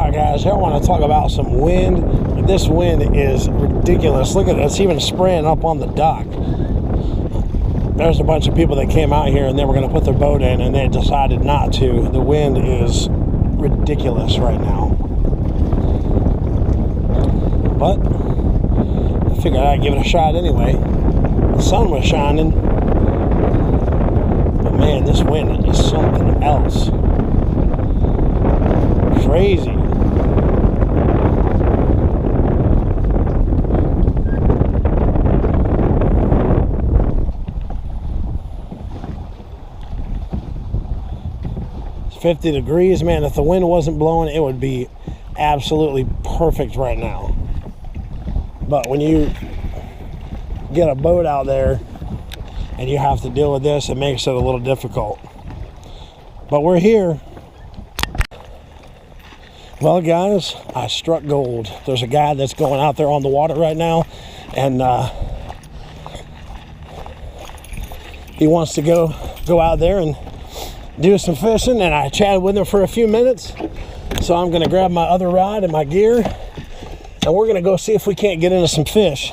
Alright guys, I want to talk about some wind. This wind is ridiculous. Look at it, it's even spraying up on the dock. There's a bunch of people that came out here and they were going to put their boat in and they decided not to. The wind is ridiculous right now. But I figured I'd give it a shot anyway. The sun was shining. But man, this wind is something else. Crazy. It's 50 degrees, man. If the wind wasn't blowing, it would be absolutely perfect right now. But when you get a boat out there and you have to deal with this, it makes it a little difficult. But we're here. Well, guys, I struck gold. There's a guy that's going out there on the water right now, and he wants to go out there and do some fishing, and I chatted with him for a few minutes. So I'm going to grab my other rod and my gear, and we're going to go see if we can't get into some fish.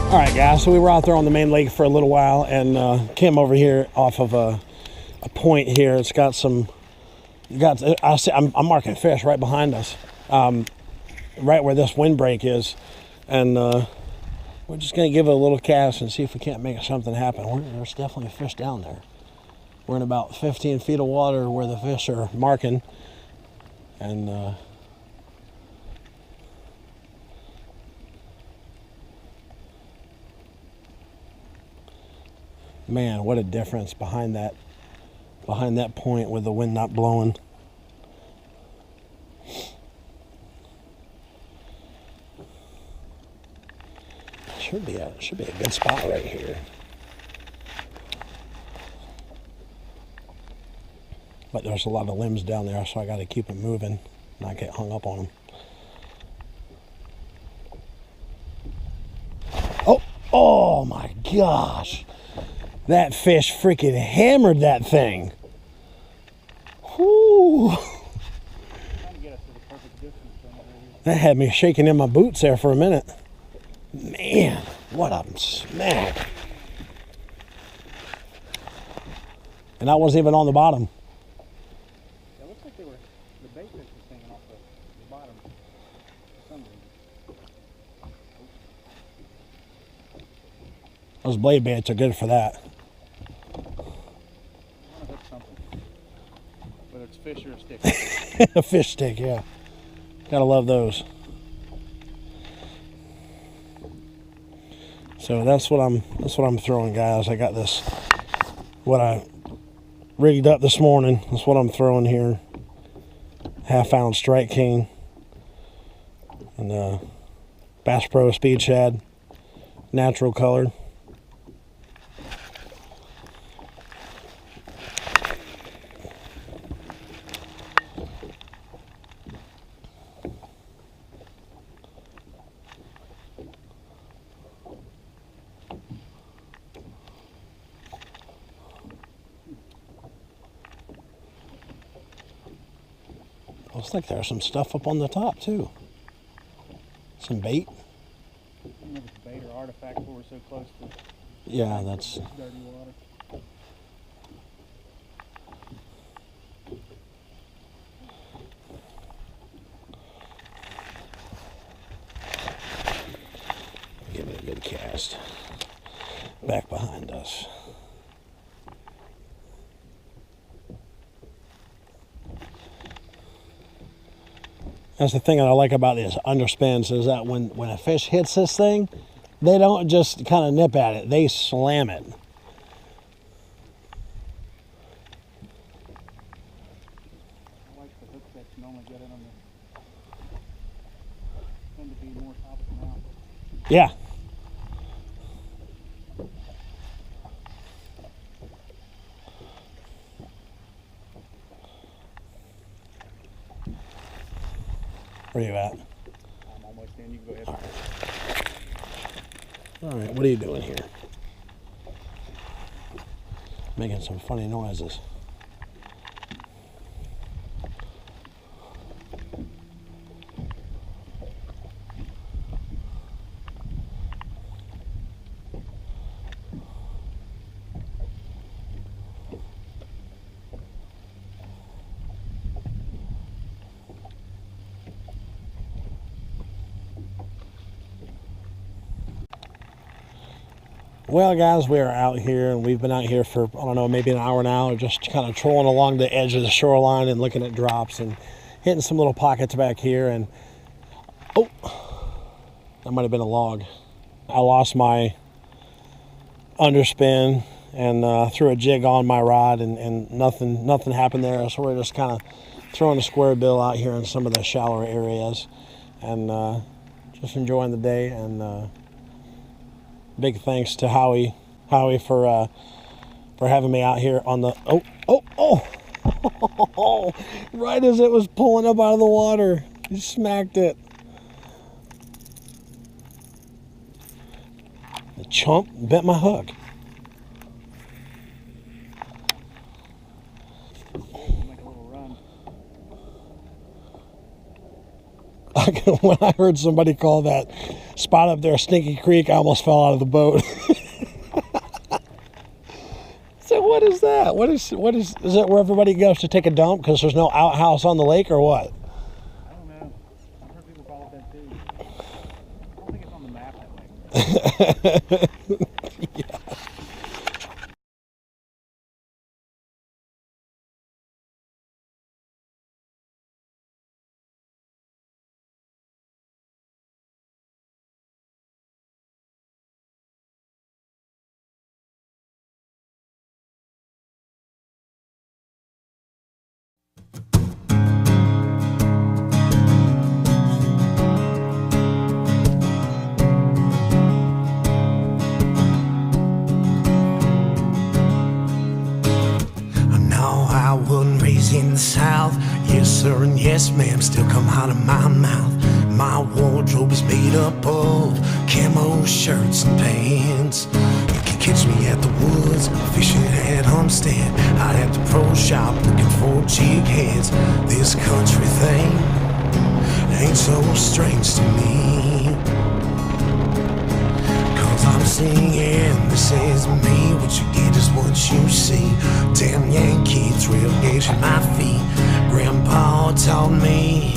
Alright guys, so we were out there on the main lake for a little while and came over here off of a point here. It's got some, I'm marking fish right behind us, right where this windbreak is, and we're just going to give it a little cast and see if we can't make something happen. There's definitely a fish down there. We're in about 15 feet of water where the fish are marking, and man, what a difference behind that point with the wind not blowing. Should be a good spot right here. But there's a lot of limbs down there, so I got to keep it moving, not get hung up on them. Oh my gosh. That fish freaking hammered that thing. Whoo. That had me shaking in my boots there for a minute. Man, what a smack. And I wasn't even on the bottom. It looks like the bait fish was hanging off the bottom. Those blade baits are good for that. Whether it's fish or a stick. A fish stick, yeah. Gotta love those. So that's what I'm throwing, guys. I got this, what I rigged up this morning. That's what I'm throwing here. Half-ounce Strike King and Bass Pro Speed Shad, natural color. Looks like there's some stuff up on the top too. Some bait. I don't know if it's bait or artifact, but we're so close to. Yeah, that's dirty water. give it a good cast. Back behind us. That's the thing that I like about these underspins is that when a fish hits this thing, they don't just kind of nip at it, they slam it. I like the hook that you normally get it on the tend to be more top of the mouth. Yeah. Where are you at? I'm almost in. You can go ahead. All right, what are you doing here? Making some funny noises. Well, guys, we are out here, and we've been out here for, I don't know, maybe an hour now, just kind of trolling along the edge of the shoreline and looking at drops and hitting some little pockets back here. And oh, that might have been a log. I lost my underspin and threw a jig on my rod, and nothing happened there. So we're just kind of throwing a square bill out here in some of the shallower areas, and just enjoying the day. And big thanks to Howie for having me out here on the right as it was pulling up out of the water, he smacked it. The chump bent my hook. Make a little run. When I heard somebody call that spot up there Stinky Creek, I almost fell out of the boat. So what is that? What is it where everybody goes to take a dump because there's no outhouse on the lake, or what? I don't know. I've heard people call it that too. I don't think it's on the map that way. Yeah. In the South, yes sir and yes ma'am, still come out of my mouth. My wardrobe is made up of camo shirts and pants. You can catch me at the woods, fishing at Homestead, out at the pro shop looking for jig heads. This country thing ain't so strange to me, 'cause I'm singing, this is me. What you get is what you see. Damn Yankee thrill gauging my feet. Grandpa taught me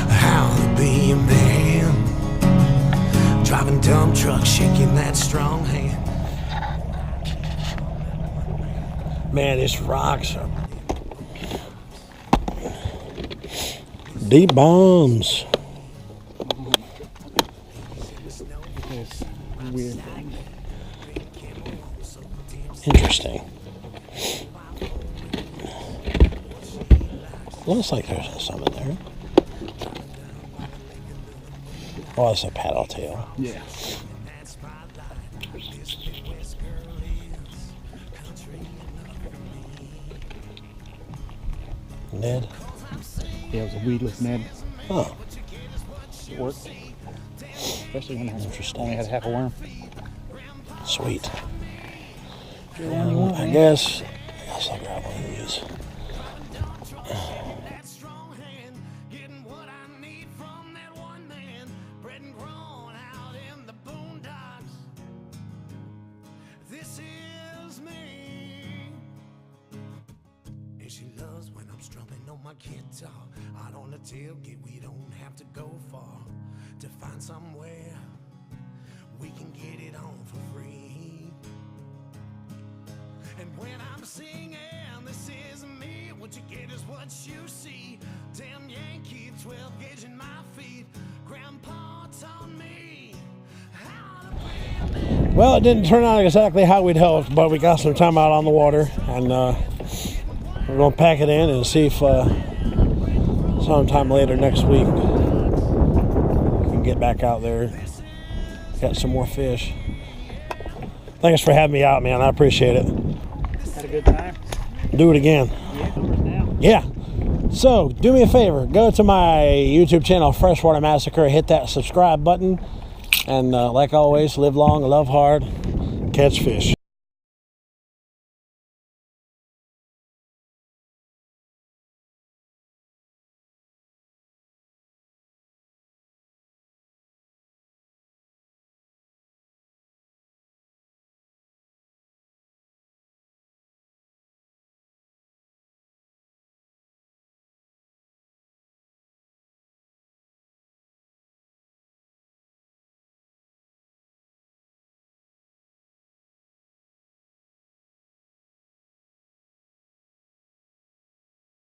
how to be a man. Driving dump trucks, shaking that strong hand. Man, these rocks are deep bombs. Weird. Interesting. Looks like there's some in there. Oh, it's a paddle tail. Yeah. Ned? Yeah, it was a weedless Ned. Oh, It worked. Especially when I interesting. only had half a worm. Sweet. You're the one you want, I man. guess I'll grab one of these. She loves when I'm strumming on my guitar. Out on the tailgate, we don't have to go far to find somewhere we can get it on for free. And when I'm singing, this is me. What you get is what you see. Damn Yankee, 12 gauge in my feet. Grandpa taught me how to play. Well, it didn't turn out exactly how we'd hoped, but we got some time out on the water, and we're going to pack it in and see if sometime later next week we can get back out there Got some more fish. Thanks for having me out, man. I appreciate it. Had a good time. Do it again. Yeah, numbers down. Yeah. So, do me a favor. Go to my YouTube channel, Freshwater Massacre. Hit that subscribe button. And like always, live long, love hard, catch fish.